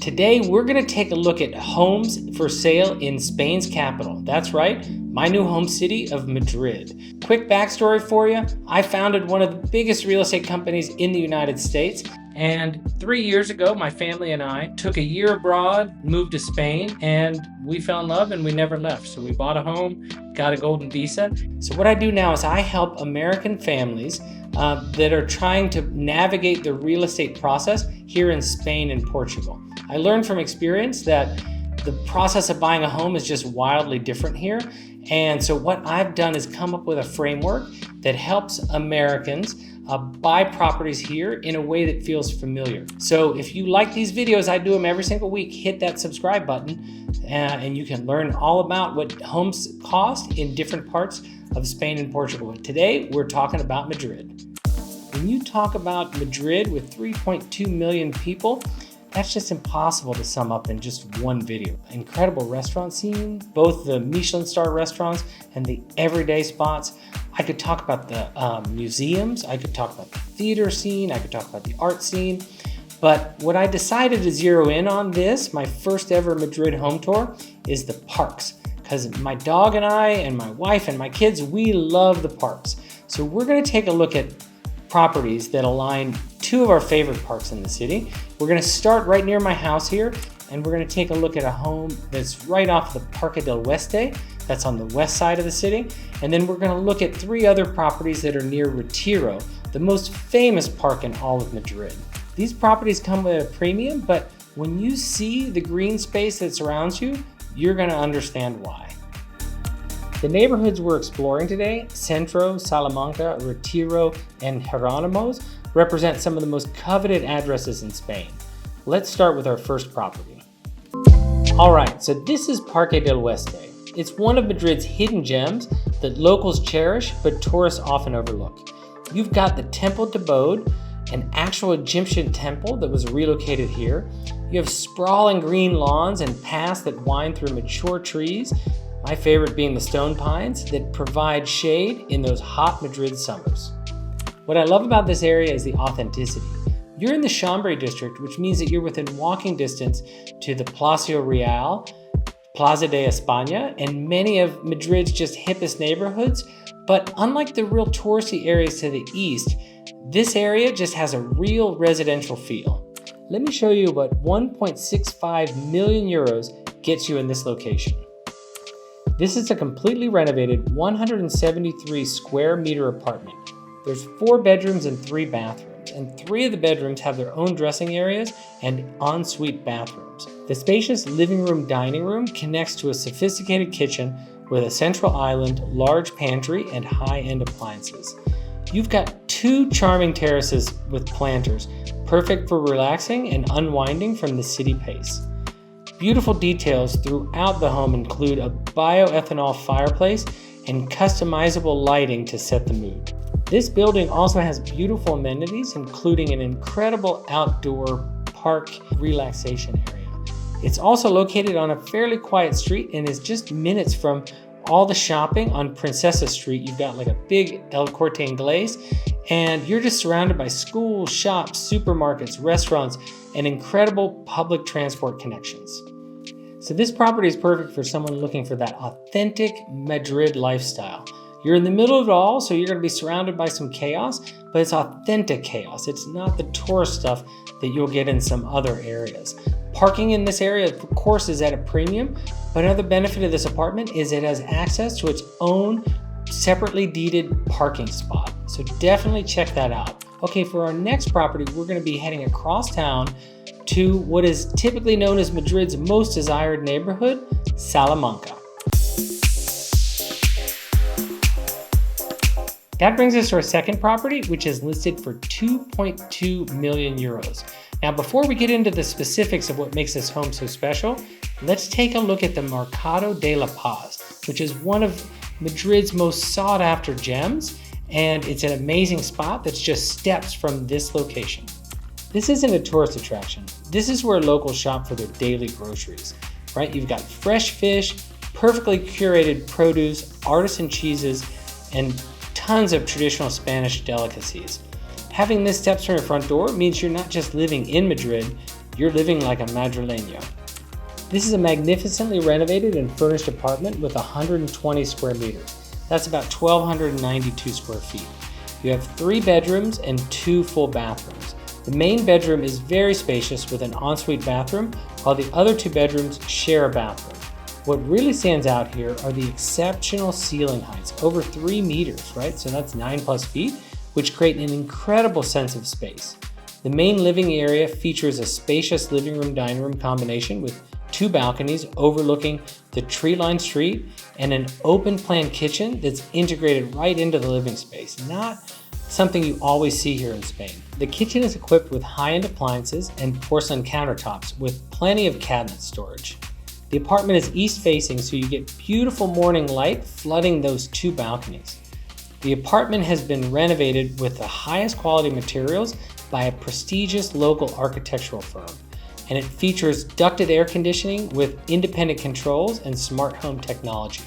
Today, we're going to take a look at homes for sale in Spain's capital. That's right, my new home city of Madrid. Quick backstory for you. I founded one of the biggest real estate companies in the United States. And 3 years ago, my family and I took a year abroad, moved to Spain, and we fell in love and we never left. So we bought a home, got a golden visa. So what I do now is I help American families that are trying to navigate the real estate process here in Spain and Portugal. I learned from experience that the process of buying a home is just wildly different here. And so what I've done is come up with a framework that helps Americans buy properties here in a way that feels familiar. So if you like these videos, I do them every single week. Hit that subscribe button and you can learn all about what homes cost in different parts of Spain and Portugal. And today we're talking about Madrid. When you talk about Madrid with 3.2 million people, that's just impossible to sum up in just one video. Incredible restaurant scene, both the Michelin star restaurants and the everyday spots. I could talk about the museums, I could talk about the theater scene, I could talk about the art scene. But what I decided to zero in on this, my first ever Madrid home tour, is the parks. Because my dog and I and my wife and my kids, we love the parks. So we're gonna take a look at properties that align two of our favorite parks in the city. We're gonna start right near my house here, and we're gonna take a look at a home that's right off the Parque del Oeste, that's on the west side of the city. And then we're gonna look at 3 other properties that are near Retiro, the most famous park in all of Madrid. These properties come with a premium, but when you see the green space that surrounds you, you're gonna understand why. The neighborhoods we're exploring today, Centro, Salamanca, Retiro, and Jerónimos, represent some of the most coveted addresses in Spain. Let's start with our first property. All right, so this is Parque del Oeste. It's one of Madrid's hidden gems that locals cherish, but tourists often overlook. You've got the Temple de Bode, an actual Egyptian temple that was relocated here. You have sprawling green lawns and paths that wind through mature trees, my favorite being the stone pines that provide shade in those hot Madrid summers. What I love about this area is the authenticity. You're in the Chamberí district, which means that you're within walking distance to the Palacio Real, Plaza de España, and many of Madrid's just hippest neighborhoods. But unlike the real touristy areas to the east, this area just has a real residential feel. Let me show you what 1.65 million euros gets you in this location. This is a completely renovated 173 square meter apartment. There's 4 bedrooms and 3 bathrooms, and 3 of the bedrooms have their own dressing areas and ensuite bathrooms. The spacious living room dining room connects to a sophisticated kitchen with a central island, large pantry, and high-end appliances. You've got 2 charming terraces with planters, perfect for relaxing and unwinding from the city pace. Beautiful details throughout the home include a bioethanol fireplace and customizable lighting to set the mood. This building also has beautiful amenities, including an incredible outdoor park relaxation area. It's also located on a fairly quiet street and is just minutes from all the shopping on Princesa Street. You've got like a big El Corte Inglés, and you're just surrounded by schools, shops, supermarkets, restaurants, and incredible public transport connections. So this property is perfect for someone looking for that authentic Madrid lifestyle. You're in the middle of it all, so you're going to be surrounded by some chaos, but it's authentic chaos. It's not the tourist stuff that you'll get in some other areas. Parking in this area, of course, is at a premium, but another benefit of this apartment is it has access to its own separately deeded parking spot. So definitely check that out. Okay, for our next property, we're going to be heading across town to what is typically known as Madrid's most desired neighborhood, Salamanca. That brings us to our second property, which is listed for 2.2 million euros. Now, before we get into the specifics of what makes this home so special, let's take a look at the Mercado de la Paz, which is one of Madrid's most sought after gems, and it's an amazing spot that's just steps from this location. This isn't a tourist attraction. This is where locals shop for their daily groceries, right? You've got fresh fish, perfectly curated produce, artisan cheeses, and tons of traditional Spanish delicacies. Having this steps from your front door means you're not just living in Madrid, you're living like a Madrileño. This is a magnificently renovated and furnished apartment with 120 square meters. That's about 1,292 square feet. You have 3 bedrooms and 2 full bathrooms. The main bedroom is very spacious with an ensuite bathroom, while the other 2 bedrooms share a bathroom. What really stands out here are the exceptional ceiling heights, over 3 meters, right? So that's 9+ feet, which create an incredible sense of space. The main living area features a spacious living room dining room combination with 2 balconies overlooking the tree-lined street and an open plan kitchen that's integrated right into the living space, not something you always see here in Spain. The kitchen is equipped with high-end appliances and porcelain countertops with plenty of cabinet storage. The apartment is east-facing, so you get beautiful morning light flooding those 2 balconies. The apartment has been renovated with the highest quality materials by a prestigious local architectural firm, and it features ducted air conditioning with independent controls and smart home technology.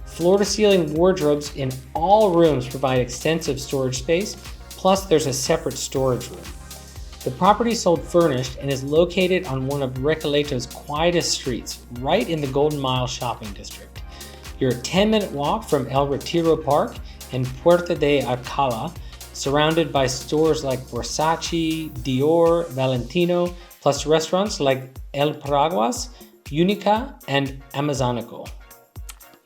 Floor-to-ceiling wardrobes in all rooms provide extensive storage space, plus there's a separate storage room. The property is sold furnished and is located on one of Recoleto's quietest streets, right in the Golden Mile shopping district. You're a 10-minute walk from El Retiro Park and Puerta de Alcalá, surrounded by stores like Versace, Dior, Valentino, plus restaurants like El Paraguas, Unica, and Amazonico.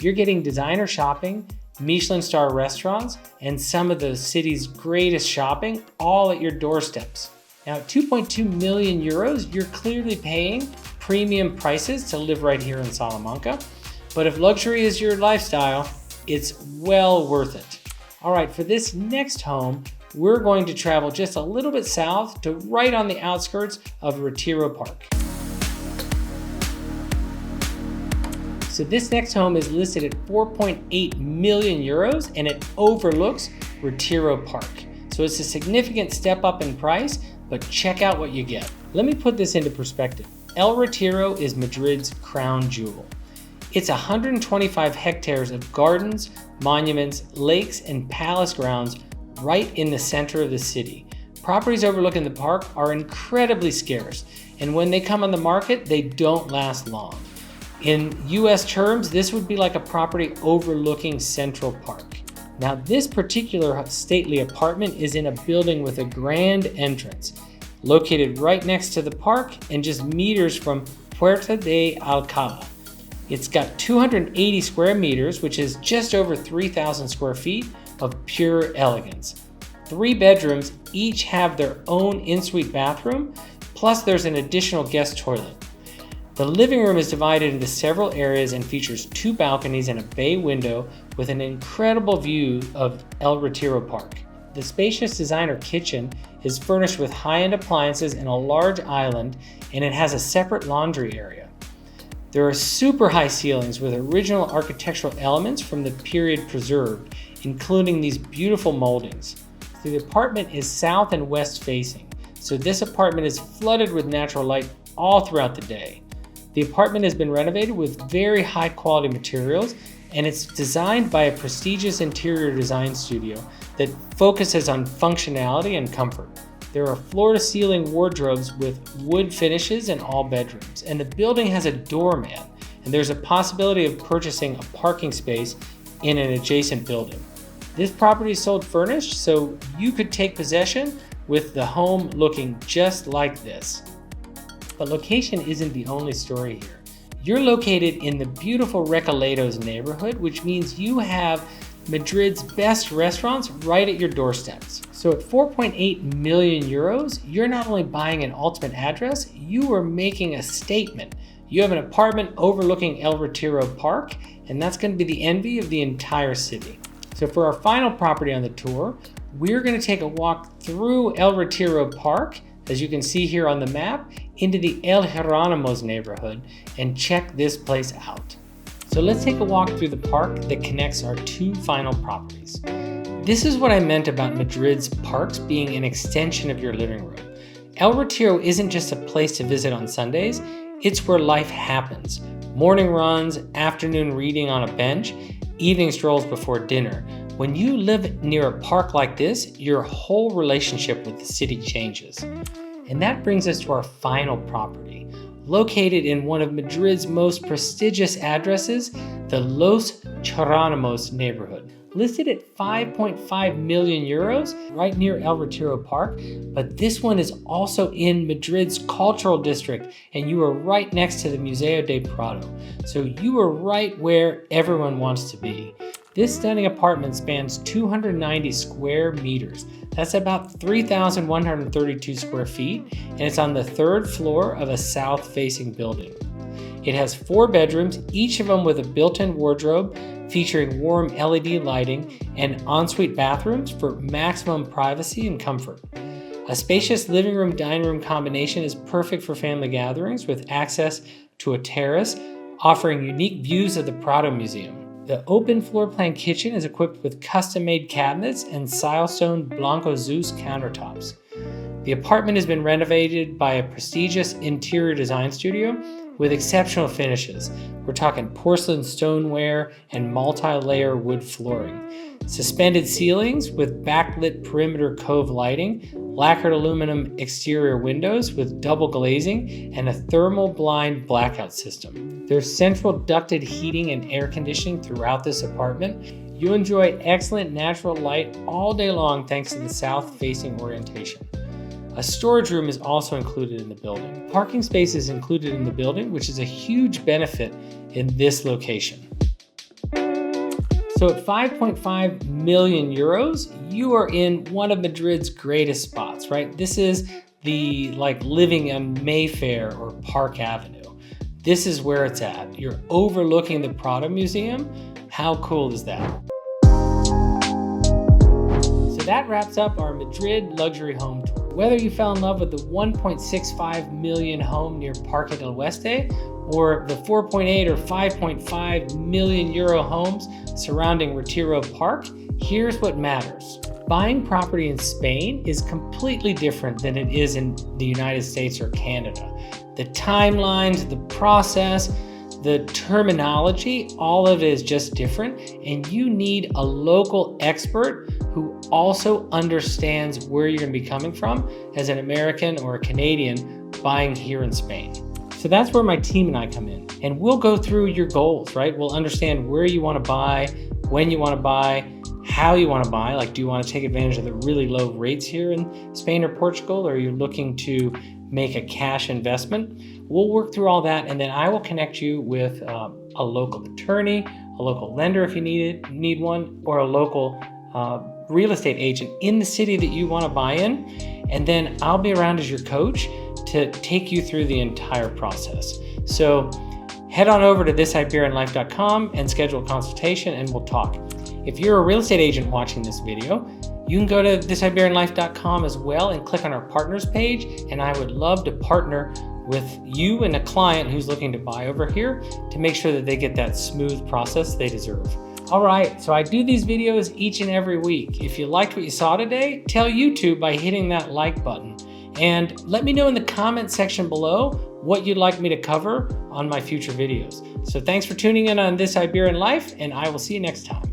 You're getting designer shopping, Michelin star restaurants, and some of the city's greatest shopping all at your doorsteps. Now at 2.2 million euros, you're clearly paying premium prices to live right here in Salamanca. But if luxury is your lifestyle, it's well worth it. All right, for this next home, we're going to travel just a little bit south to right on the outskirts of Retiro Park. So this next home is listed at 4.8 million euros and it overlooks Retiro Park. So it's a significant step up in price, but check out what you get. Let me put this into perspective. El Retiro is Madrid's crown jewel. It's 125 hectares of gardens, monuments, lakes, and palace grounds right in the center of the city. Properties overlooking the park are incredibly scarce, and when they come on the market, they don't last long. In US terms, this would be like a property overlooking Central Park. Now, this particular stately apartment is in a building with a grand entrance, located right next to the park and just meters from Puerta de Alcalá. It's got 280 square meters, which is just over 3,000 square feet of pure elegance. 3 bedrooms each have their own in-suite bathroom, plus there's an additional guest toilet. The living room is divided into several areas and features 2 balconies and a bay window with an incredible view of El Retiro Park. The spacious designer kitchen is furnished with high-end appliances and a large island, and it has a separate laundry area. There are super high ceilings with original architectural elements from the period preserved, including these beautiful moldings. The apartment is south and west facing, so this apartment is flooded with natural light all throughout the day. The apartment has been renovated with very high quality materials, and it's designed by a prestigious interior design studio that focuses on functionality and comfort. There are floor-to-ceiling wardrobes with wood finishes in all bedrooms, and the building has a doorman, and there's a possibility of purchasing a parking space in an adjacent building. This property is sold furnished, so you could take possession with the home looking just like this. But location isn't the only story here. You're located in the beautiful Recoletos neighborhood, which means you have Madrid's best restaurants right at your doorsteps. So at 4.8 million euros, you're not only buying an ultimate address, you are making a statement. You have an apartment overlooking El Retiro Park, and that's going to be the envy of the entire city. So for our final property on the tour, we're going to take a walk through El Retiro Park, as you can see here on the map, into the El Jerónimos neighborhood and check this place out. So let's take a walk through the park that connects our 2 final properties. This is what I meant about Madrid's parks being an extension of your living room. El Retiro isn't just a place to visit on Sundays, it's where life happens. Morning runs, afternoon reading on a bench, evening strolls before dinner. When you live near a park like this, your whole relationship with the city changes. And that brings us to our final property. Located in one of Madrid's most prestigious addresses, the Los Jerónimos neighborhood. Listed at 5.5 million euros, right near El Retiro Park, but this one is also in Madrid's cultural district, and you are right next to the Museo del Prado. So you are right where everyone wants to be. This stunning apartment spans 290 square meters. That's about 3,132 square feet, and it's on the 3rd floor of a south-facing building. It has 4 bedrooms, each of them with a built-in wardrobe, featuring warm LED lighting and ensuite bathrooms for maximum privacy and comfort. A spacious living room dining room combination is perfect for family gatherings with access to a terrace, offering unique views of the Prado Museum. The open floor plan kitchen is equipped with custom-made cabinets and silestone Blanco Zeus countertops. The apartment has been renovated by a prestigious interior design studio with exceptional finishes. We're talking porcelain stoneware and multi-layer wood flooring. Suspended ceilings with backlit perimeter cove lighting, lacquered aluminum exterior windows with double glazing, and a thermal blind blackout system. There's central ducted heating and air conditioning throughout this apartment. You'll enjoy excellent natural light all day long thanks to the south-facing orientation. A storage room is also included in the building. Parking space is included in the building, which is a huge benefit in this location. So at 5.5 million euros, you are in one of Madrid's greatest spots, right? This is the living on Mayfair or Park Avenue. This is where it's at. You're overlooking the Prado Museum. How cool is that? So that wraps up our Madrid luxury home tour. Whether you fell in love with the 1.65 million home near Parque del Oeste or the 4.8 or 5.5 million euro homes surrounding Retiro Park, here's what matters. Buying property in Spain is completely different than it is in the United States or Canada. The timelines, the process, the terminology, all of it is just different, and you need a local expert who also understands where you're going to be coming from as an American or a Canadian buying here in Spain. So that's where my team and I come in, and we'll go through your goals, right? We'll understand where you want to buy, when you want to buy, how you want to buy. Like, do you want to take advantage of the really low rates here in Spain or Portugal, or are you looking to make a cash investment? We'll work through all that, and then I will connect you with a local attorney, a local lender if you need one, or a local real estate agent in the city that you want to buy in. And then I'll be around as your coach to take you through the entire process. So head on over to thisiberianlife.com and schedule a consultation, and we'll talk. If you're a real estate agent watching this video, you can go to thisiberianlife.com as well and click on our partners page, and I would love to partner with you and a client who's looking to buy over here to make sure that they get that smooth process they deserve. All right, so I do these videos each and every week. If you liked what you saw today, tell YouTube by hitting that like button. And let me know in the comment section below what you'd like me to cover on my future videos. So thanks for tuning in on This Iberian Life, and I will see you next time.